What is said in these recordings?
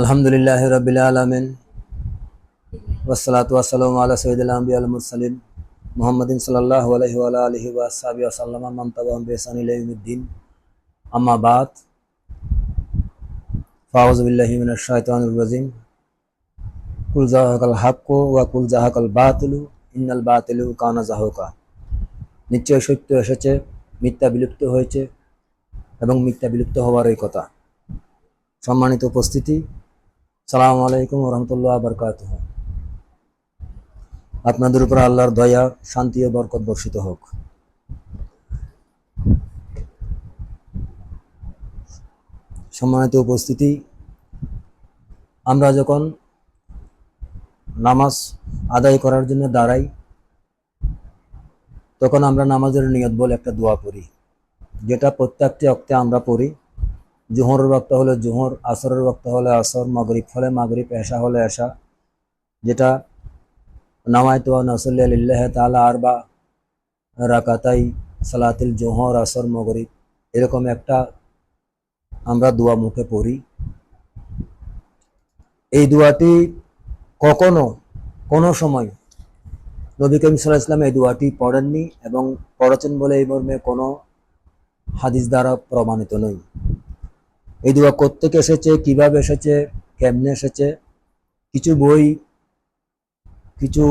আলহামদুলিল্লাহি রাব্বিল আলামিন ওয়াসসালাতু ওয়াসসালামু আলা সাইয়্যিদিল আমবিয়া ওয়াল মুরসালিন মুহাম্মাদিন সাল্লাল্লাহু আলাইহি ওয়া আলা আলিহি ওয়া আসহাবিহি ওয়া সাল্লামা মান তাবি'আহুম বিইহসান ইলা ইয়াউমিদ্দিন আম্মা বাদ ফাউযু বিল্লাহি মিনাশ শাইতানির রাজিম কুল জাহাকাল হাক্কু ওয়া কুল জাহাকাল বাতিলু ইন্নাল বাতিলু কানা যাহুকা। নিশ্চয় সত্য এসেছে, মিথ্যা বিলুপ্ত হয়েছে এবং মিথ্যা বিলুপ্ত হওয়ারই কথা। সম্মানিত উপস্থিতি, আসসালামু আলাইকুম ওয়া রাহমাতুল্লাহি ওয়া বারাকাতুহু। আপনাদের উপর আল্লাহর দয়া, শান্তি ও বরকত বর্ষিত হোক। সম্মানিত উপস্থিতি, আমরা যখন নামাজ আদায় করার জন্য দাঁড়াই, তখন আমরা নামাজের নিয়ত বলে একটা দোয়া পড়ি, যেটা প্রত্যেকটি ওয়াক্তে আমরা পড়ি। জোহরের ওয়াক্ত হলে জোহর, আসরের ওয়াক্ত হলে আসর, মাগরিব হলে মাগরিব, এশা হলে এশা, যেটা নাওয়াইতু আন উসাল্লি লিল্লাহি তাআলা আরবা রাকাতাই সালাতিল জোহর, আসর, মাগরিব, এরকম একটা আমরা দোয়া মুখে পড়ি। এই দোয়াটি কখনো কোনো সময় নবী করিম সাল্লাল্লাহু আলাইহি ওয়াসাল্লাম এই দোয়াটি পড়েননি এবং পড়েছেন বলে এই মর্মে কোনো হাদিস দ্বারা প্রমাণিত নয়। এই দোয়া কোত্থেকে এসেছে, কিভাবে এসেছে, কেমনে এসেছে, কিছু বই, কিছু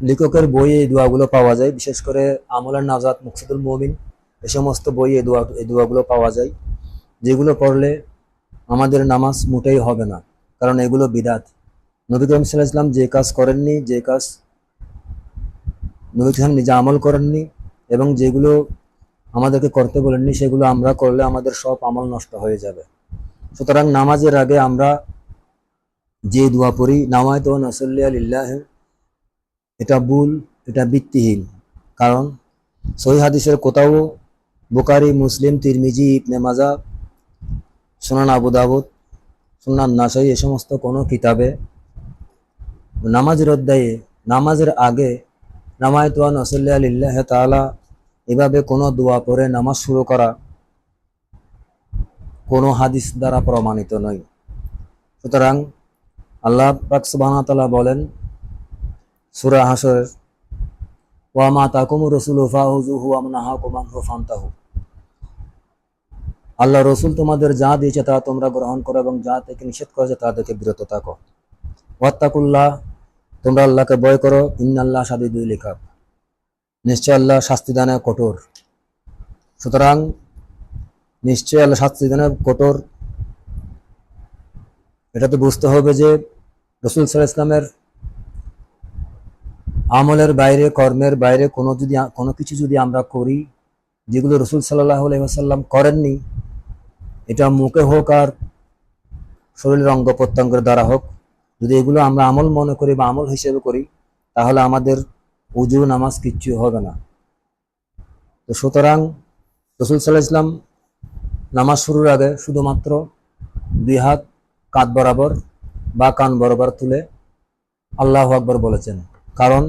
লেখকের বই এই দোয়াগুলো পাওয়া যায়। বিশেষ করে আমলের নাজাত, মুকসিদুল মুমিন, এই সমস্ত বই এই দোয়াগুলো পাওয়া যায়, যেগুলো পড়লে আমাদের নামাজ মোটেই হবে না, কারণ এগুলো বিদআত। নবী করিম সাল্লাল্লাহু আলাইহি ওয়াসাল্লাম যে কাজ করেননি, যে কাজ নবী সাল্লাল্লাহু নিজে আমল করেননি এবং যেগুলো আমাদেরকে করতে বলেননি, সেগুলো আমরা করলে আমাদের সব আমল নষ্ট হয়ে যাবে। সুতরাং নামাজের আগে আমরা যে দোয়া পড়ি, নাওয়াইতু আন উসাল্লি লিল্লাহি, এটা ভুল, এটা ভিত্তিহীন। কারণ সহিহ হাদিসের কোথাও বুখারী, মুসলিম, তিরমিজি, ইবনে মাজাহ, সুনান আবু দাউদ, সুনান নাসাই, এই সমস্ত কোনো কিতাবে নামাজের অধ্যায়ে নামাজের আগে নাওয়াইতু আন উসাল্লি লিল্লাহি তাআলা এভাবে কোনো দোয়া পড়ে নামাজ শুরু করা কোনো হাদিস দ্বারা প্রমাণিত নয়। সুতরাং আল্লাহ পাক সুবহানাহু ওয়া তাআলা বলেন সূরা হাশরের, ওয়া মা তাকুমুর রাসূলু ফাহুযুহু ওয়া মা নাহাকুম আনহু ফান্তাহু। আল্লাহ রসুল তোমাদের যা দিয়েছে তা তোমরা গ্রহণ করো এবং যা থেকে নিষেধ করেছে তা থেকে বিরত থাকো। ওয়াত্তাকুল্লাহ, তোমরা আল্লাহকে ভয় করো। ইন্নাল্লাহ শাদীদুল ইকাব, নিশ্চয় আল্লাহ শাস্তিদানে কঠোর। সুতরাং নিশ্চয় আল্লাহ শাস্তিদানে কঠোর, এটা তো বুঝতে হবে যে রাসূল সাল্লাল্লাহু আলাইহি ওয়াসাল্লামের আমলের বাইরে, কর্মের বাইরে কোনো কিছু যদি আমরা করি যেগুলো রাসূল সাল্লাল্লাহু আলাইহি ওয়াসাল্লাম করেননি, এটা মুখে হোক আর শরীরের অঙ্গ প্রত্যঙ্গের দ্বারা হোক, যদি এগুলো আমরা আমল মনে করি বা আমল হিসেবে করি, তাহলে আমাদের উজু, নামাজ কিচ্ছু হবে না। তো সুতরাং রাসূল সাল্লাল্লাহু আলাইহি ওয়াসাল্লাম নামাজ শুরুর আগে শুধুমাত্র দুই হাত কাঁধ বরাবর বা কান বরাবর তুলে আল্লাহু আকবার বলেছেন। কারণ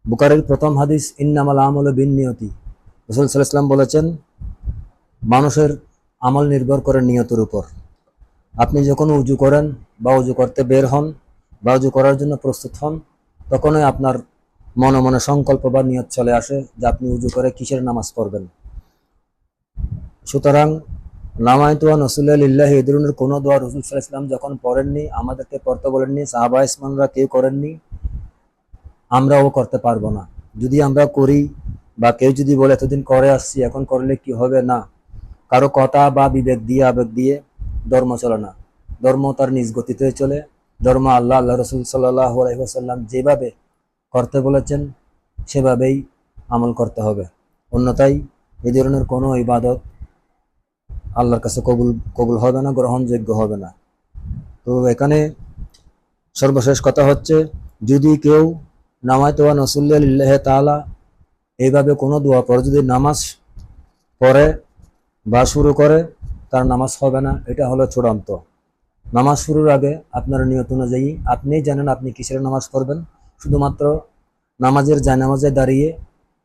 বুখারীর প্রথম হাদিস, ইন্নামাল আমালু বিন্নিয়তি, রাসূল সাল্লাল্লাহু আলাইহি ওয়াসাল্লাম বলেছেন মানুষের আমল নির্ভর করে নিয়তের উপর। আপনি যখন উজু করেন বা উজু করতে বের হন বা উজু করার জন্য প্রস্তুত হন, তখনই আপনার মনে মনে সংকল্প বা নিয়ত চলে আসে যে আপনি উজু করে কিসের নামাজ পড়বেন। সুতরাং নাওয়াইতু আন উসাল্লি লিল্লাহি, এই ধরনের কোনো দোয়া রাসূল সাল্লাল্লাহু আলাইহি ওয়াসাল্লাম যখন পড়েননি, আমাদেরকে পড়তে বলেননি, সাহাবা ইসমানরা কেউ করেননি, আমরাও করতে পারবো না। যদি আমরা করি বা কেউ যদি বলে এতদিন করে আসছি এখন করলে কি হবে, না, কারো কথা বা বিবেক দিয়ে, আবেগ দিয়ে ধর্ম চলে না। ধর্ম তার নিজ গতিতে চলে। ধর্ম আল্লাহ রসুল সাল্লাল্লাহু আলাইহি ওয়াসাল্লাম যেভাবে করতে বলেছেন সেভাবেই আমল করতে হবে, অন্যথায় এই ধরনের কোনো ইবাদত আল্লাহর কাছে কবুল হবে না, গ্রহণযোগ্য হবে না। তো এখানে সর্বশেষ কথা হচ্ছে, যদি কেউ নাওয়াইতু আন উসাল্লি লিল্লাহি তাআলা এইভাবে কোনো দোয়া পড়ে যদি নামাজ পড়ে বা শুরু করে, তার নামাজ হবে না। এটা হলো চূড়ান্ত। নামাজ শুরুর আগে আপনার নিয়ত অনুযায়ী আপনিই জানেন আপনি কিসের নামাজ পড়বেন। শুধুমাত্র নামাজের জায়নামাজে দাঁড়িয়ে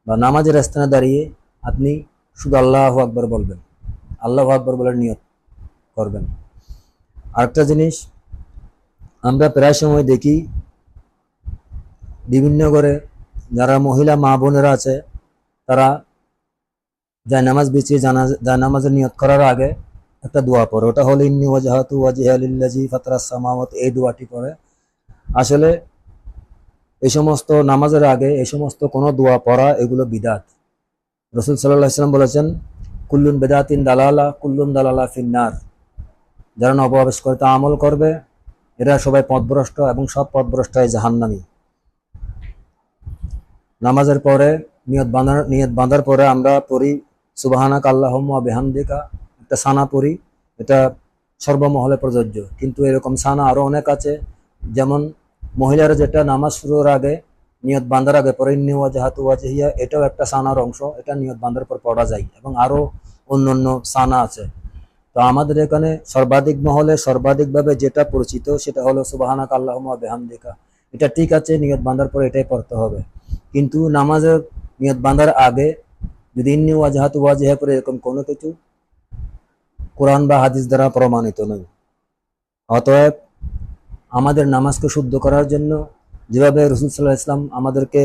বা নামাজের স্থানে দাঁড়িয়ে আপনি শুধু আল্লাহু আকবার বলবেন, আল্লাহু আকবার বলে নিয়ত করবেন। আরেকটা জিনিস, আমরা প্রায় সময় দেখি বিভিন্ন ঘরে যারা মহিলা মা বোনেরা আছে, তারা জায়নামাজ বিছিয়ে জায়নামাজের নিয়ত করার আগে একটা দোয়া পড়ে, ওটা হলো ইন্নী ওয়াজহাতু ওয়াজহিয়া লিল্লাযী ফাতারাস সামাওয়াতি, এই দোয়াটি পড়ে। আসলে এই সমস্ত নামাজের আগে এই সমস্ত কোনো দোয়া পড়া এগুলো বিদাত। রাসূল সাল্লাল্লাহু আলাইহি ওয়াসাল্লাম বলেছেন, কুল্লুন বিদাতিন দালালা কুল্লুন দালালা ফিন্নার। যারা নবআবিষ্কৃত আমল করবে এরা সবাই পথভ্রষ্ট এবং সব পথভ্রষ্টই জাহান্নামী। নামাজের পরে নিয়ত বাঁধার পরে আমরা পড়ি সুবহানাকা আল্লাহুম্মা ওয়া বিহামদিকা, একটা সানা পড়ি, এটা সর্বমহলে প্রযোজ্য। কিন্তু এরকম সানা আরো অনেক আছে, যেমন মহিলারা যেটা নামাজ শুরুর আগে নিয়ত বাঁধার আগে পরে ইন্নী ওয়াজহাতু ওয়াজহিয়া, এটাও একটা সানার অংশ, এটা নিয়ত বাঁধার পর পড়া যায়, এবং আরো অন্যান্য সানা আছে। তো আমাদের এখানে সর্বাধিক মহলে সর্বাধিকভাবে যেটা পরিচিত সেটা হলো সুবহানাকা আল্লাহুম্মা ওয়া বিহামদিকা। এটা ঠিক আছে, নিয়ত বাঁধার পর এটাই পড়তে হবে। কিন্তু নামাজের নিয়ত বাঁধার আগে যদি ইন্নী ওয়াজহাতু ওয়াজহিয়া করে এরকম কোনো কিছু কোরআন বা হাদিস দ্বারা প্রমাণিত নয়। অতএব আমাদের নামাজকে শুদ্ধ করার জন্য যেভাবে রাসূল সাল্লাল্লাহু আলাইহি ওয়াসাল্লাম আমাদেরকে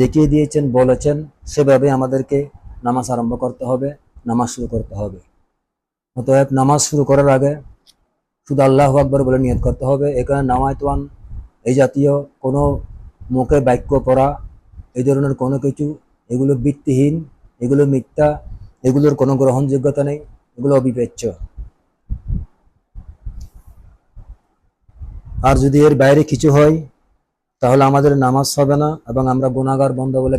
দেখিয়ে দিয়েছেন, বলেছেন, সেভাবে আমাদেরকে নামাজ আরম্ভ করতে হবে, নামাজ শুরু করতে হবে। অতএব নামাজ শুরু করার আগে শুধু আল্লাহু আকবার বলে নিয়ত করতে হবে। এখানে নাওয়াইতুয়ান এই জাতীয় কোনো মুখে বাক্য পড়া, এই ধরনের কোনো কিছু, এগুলো ভিত্তিহীন, এগুলো মিথ্যা, এগুলোর কোনো গ্রহণযোগ্যতা নেই, এগুলো অবিবেচ্য। আর যদি এর বাইরে কিছু হয় তাহলে আমাদের নামাজ হবে না, এবং আমরা গুনাহগার বন্দা বলে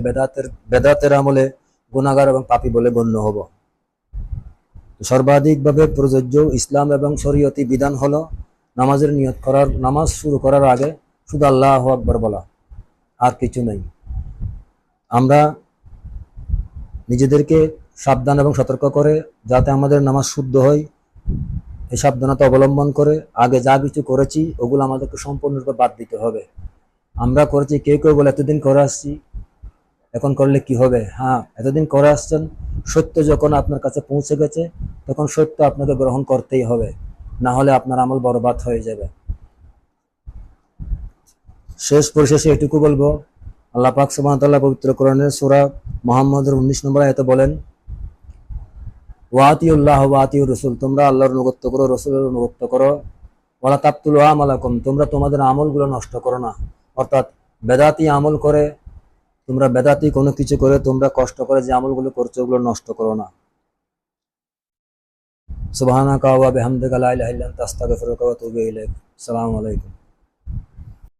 বেদাতের আমলে গুনাহগার এবং পাপী বলে গণ্য হব। সর্বাধিকভাবে প্রযোজ্য ইসলাম এবং শরীয়তি বিধান হলো নামাজ শুরু করার আগে শুধু আল্লাহু আকবার বলা, আর কিছু নেই। আমরা নিজেদেরকে সাবধান এবং সতর্ক করে যাতে আমাদের নামাজ শুদ্ধ হয়, এই সাবধানতা অবলম্বন করে আগে যা কিছু করেছি ওগুলো আমাদেরকে সম্পূর্ণরূপে বাদ দিতে হবে। আমরা করেছি, কেউ কেউ বলে এতদিন করে আসছি, এখন করলে কি হবে? হ্যাঁ, এতদিন করে আসছেন, সত্য যখন আপনার কাছে পৌঁছে গেছে তখন সত্য আপনাকে গ্রহণ করতেই হবে, না হলে আপনার আমল বরবাদ হয়ে যাবে। পরিশেষে এটুকু বলবো, আল্লাহ পাক সুবহানাহু ওয়া তাআলা পবিত্র কোরআনের সূরা মুহাম্মদের 19 নম্বর আয়াতে বলেন, ওয়া আতিউল্লাহ ওয়া আতিউর রাসূল, তোমরা আল্লাহর অনুগত্য করো, রাসূলের অনুগত্য করো। ওয়ালা তাবতুলু আমালাকুম, তোমরা তোমাদের আমলগুলো নষ্ট করো না। অর্থাৎ বেদাতি আমল করে, তোমরা বেদাতি কোনো কিছু করে তোমরা কষ্ট করে যে আমলগুলো করছো ওগুলো নষ্ট করো না। সুবহানাকা ওয়া বিহামদিকা লা ইলাহা ইল্লা আনতা আস্তাগফিরুকা ওয়া আতুবু ইলাইক। আসসালামু আলাইকুম।